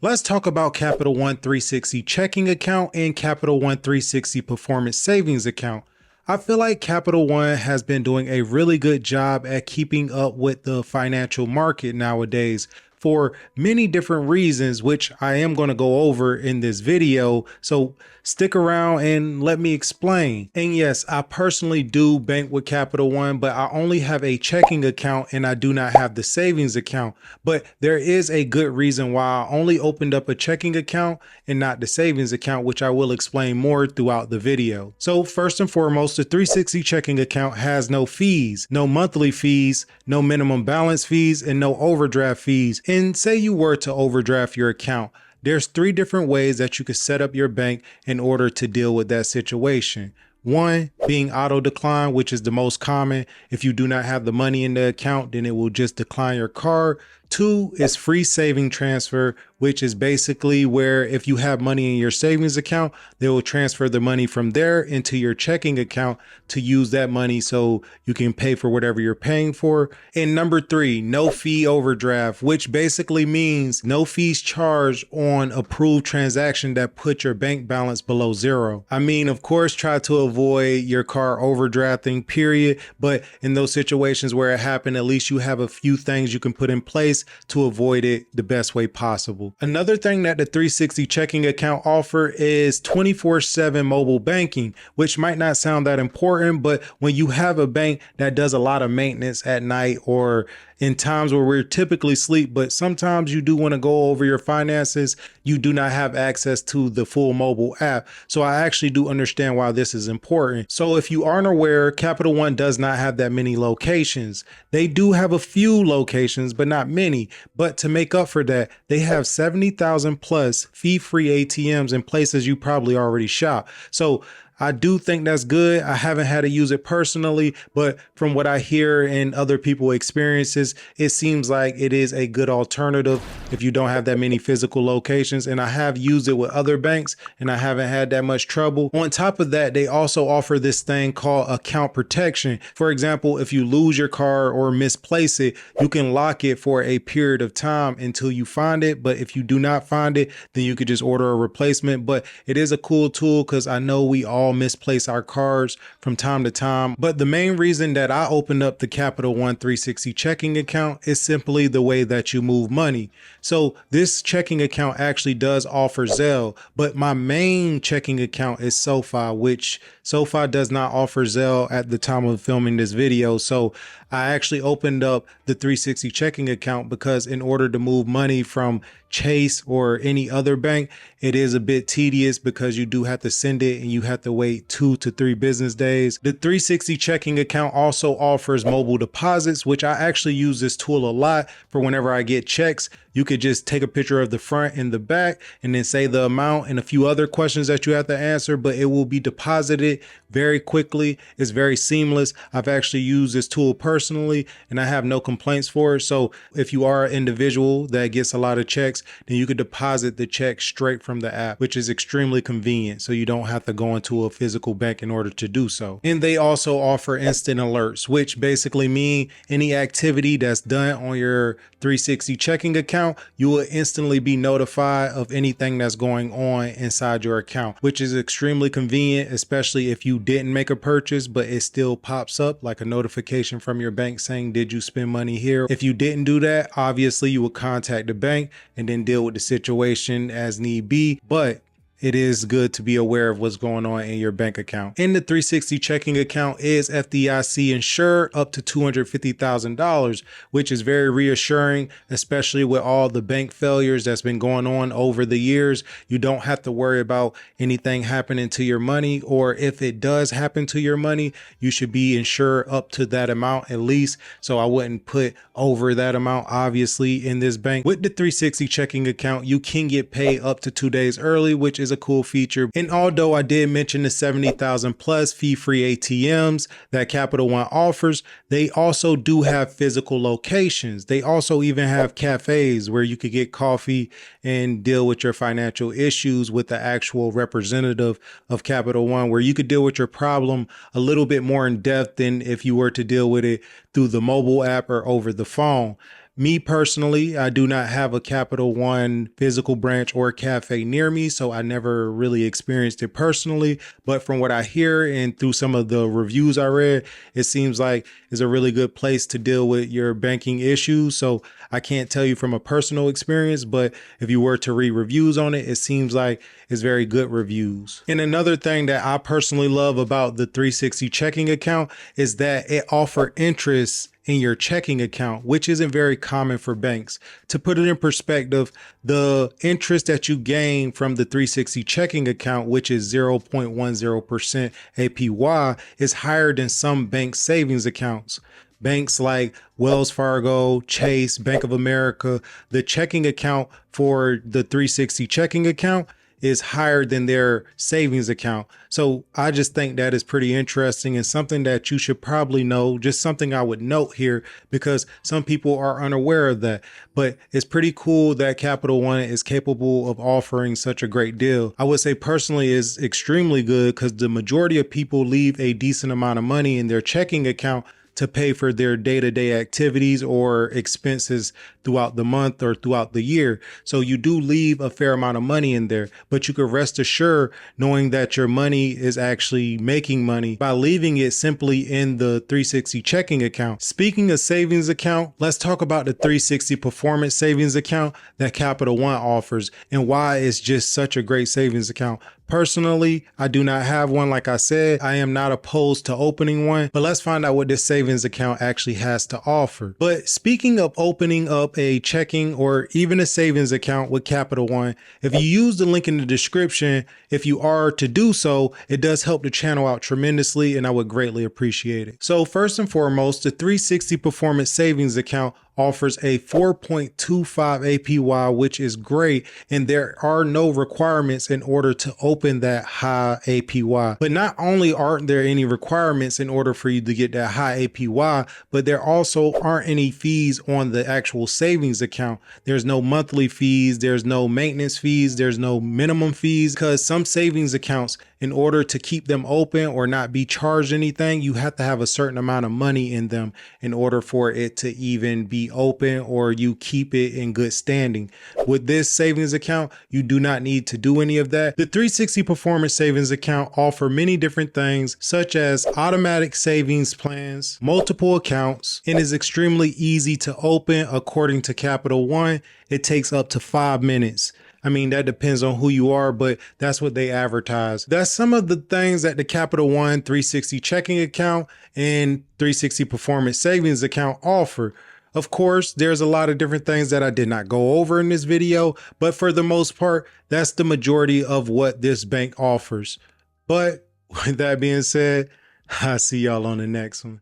Let's talk about Capital One 360 checking account and Capital One 360 performance savings account. I feel like Capital One has been doing a really good job at keeping up with the financial market nowadays for many different reasons, which I am going to go over in this video. So stick around and let me explain. And yes, I personally do bank with Capital One, but I only have a checking account and I do not have the savings account. But there is a good reason why I only opened up a checking account and not the savings account, which I will explain more throughout the video. So first and foremost, the 360 checking account has no fees, no monthly fees, no minimum balance fees, and no overdraft fees. And say you were to overdraft your account, there's three different ways that you could set up your bank in order to deal with that situation. One being auto decline, which is the most common. If you do not have the money in the account, then it will just decline your card. Two is free saving transfer, which is basically where if you have money in your savings account, they will transfer the money from there into your checking account to use that money so you can pay for whatever you're paying for. And number three, no fee overdraft, which basically means no fees charged on approved transaction that put your bank balance below zero. I mean, of course, try to avoid your car overdrafting, period. But in those situations where it happened, at least you have a few things you can put in place to avoid it the best way possible. Another thing that the 360 checking account offer is 24/7 mobile banking, which might not sound that important, but when you have a bank that does a lot of maintenance at night or in times where we're typically asleep, but sometimes you do want to go over your finances, you do not have access to the full mobile app. So I actually do understand why this is important. So if you aren't aware, Capital One does not have that many locations. They do have a few locations, but not many. But to make up for that, they have 70,000 plus fee-free ATMs in places you probably already shop. So I do think that's good. I haven't had to use it personally, but from what I hear and other people experiences, it seems like it is a good alternative if you don't have that many physical locations. And I have used it with other banks and I haven't had that much trouble. On top of that, they also offer this thing called account protection. For example, if you lose your card or misplace it, you can lock it for a period of time until you find it. But if you do not find it, then you could just order a replacement. But it is a cool tool because I know we all misplace our cards from time to time. But the main reason that I opened up the Capital One 360 checking account is simply the way that you move money. So this checking account actually does offer Zelle, but my main checking account is SoFi, which SoFi does not offer Zelle at the time of filming this video. So I actually opened up the 360 checking account because in order to move money from Chase or any other bank, it is a bit tedious because you do have to send it and you have to wait 2 to 3 business days. The 360 checking account also offers mobile deposits, which I actually use this tool a lot for whenever I get checks. You could just take a picture of the front and the back and then say the amount and a few other questions that you have to answer, but it will be deposited very quickly. It's very seamless. I've actually used this tool personally and I have no complaints for it. So if you are an individual that gets a lot of checks, then you could deposit the check straight from the app, which is extremely convenient. So you don't have to go into a physical bank in order to do so. And they also offer instant alerts, which basically mean any activity that's done on your 360 checking account, you will instantly be notified of anything that's going on inside your account, which is extremely convenient, especially if you didn't make a purchase, but it still pops up like a notification from your bank saying, did you spend money here? If you didn't do that, obviously you would contact the bank and then deal with the situation as need be. But it is good to be aware of what's going on in your bank account. And the 360 checking account is FDIC insured up to $250,000, which is very reassuring, especially with all the bank failures that's been going on over the years. You don't have to worry about anything happening to your money, or if it does happen to your money, you should be insured up to that amount at least. So I wouldn't put over that amount, obviously, in this bank. With the 360 checking account, you can get paid up to 2 days early, which is a cool feature. And although I did mention the 70,000 plus fee-free ATMs that Capital One offers, they also do have physical locations. They also even have cafes where you could get coffee and deal with your financial issues with the actual representative of Capital One, where you could deal with your problem a little bit more in depth than if you were to deal with it through the mobile app or over the phone. Me personally, I do not have a Capital One physical branch or cafe near me, so I never really experienced it personally. But from what I hear and through some of the reviews I read, it seems like it's a really good place to deal with your banking issues. So I can't tell you from a personal experience, but if you were to read reviews on it, it seems like it's very good reviews. And another thing that I personally love about the 360 checking account is that it offers interest in your checking account, which isn't very common for banks. To put it in perspective, the interest that you gain from the 360 checking account, which is 0.10% APY, is higher than some bank savings accounts. Banks like Wells Fargo, Chase, Bank of America, the checking account for the 360 checking account is higher than their savings account. So I just think that is pretty interesting and something that you should probably know, just something I would note here because some people are unaware of that. But it's pretty cool that Capital One is capable of offering such a great deal. I would say personally is extremely good because the majority of people leave a decent amount of money in their checking account to pay for their day-to-day activities or expenses throughout the month or throughout the year. So you do leave a fair amount of money in there, but you can rest assured knowing that your money is actually making money by leaving it simply in the 360 checking account. Speaking of savings account, let's talk about the 360 performance savings account that Capital One offers and why it's just such a great savings account. Personally, I do not have one. Like I said, I am not opposed to opening one, but let's find out what this savings account actually has to offer. But speaking of opening up a checking or even a savings account with Capital One, if you use the link in the description, if you are to do so, it does help the channel out tremendously and I would greatly appreciate it. So first and foremost, the 360 performance savings account offers a 4.25 APY, which is great. And there are no requirements in order to open that high APY. But not only aren't there any requirements in order for you to get that high APY, but there also aren't any fees on the actual savings account. There's no monthly fees. There's no maintenance fees. There's no minimum fees because some savings accounts, in order to keep them open or not be charged anything, you have to have a certain amount of money in them in order for it to even be open or you keep it in good standing. With this savings account, you do not need to do any of that. The 360 Performance Savings Account offer many different things such as automatic savings plans, multiple accounts, and is extremely easy to open. According to Capital One, it takes up to 5 minutes. I mean, that depends on who you are, but that's what they advertise. That's some of the things that the Capital One 360 checking account and 360 Performance Savings account offer. Of course, there's a lot of different things that I did not go over in this video, but for the most part, that's the majority of what this bank offers. But with that being said, I'll see y'all on the next one.